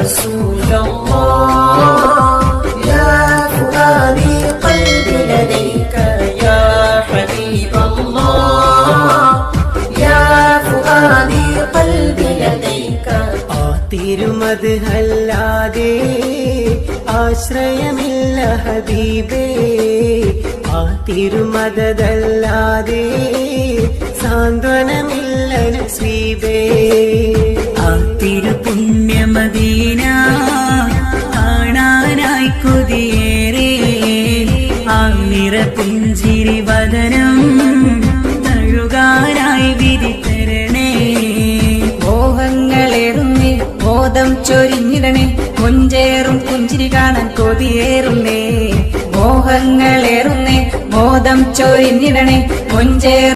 رسول الله يا فؤادي قلبي لديك يا حبيب الله يا فؤادي قلبي لديك തിരുമദ്ഹല്ലാതെ ആശ്രയമില്ല ഹബീബേ ആ തിരുമദല്ലാതെ സാന്ത്വനമില്ല നസീബേ ആ തിരുപുണ്യമദീന കാണാനായി കൊതിയേറെ ആ നിറപുഞ്ചിരി വദനം തഴുകാനായി വിധിതരണേ മോഹങ്ങളേറുന്നേ മോദം ചൊരിഞ്ഞിടണേ മുഞ്ചേറും പുഞ്ചിരി കാണാൻ കൊതിയേറുന്നേ മോഹങ്ങളേറുന്നേ മോദം ചൊരിഞ്ഞിടണേ മുഞ്ചേറും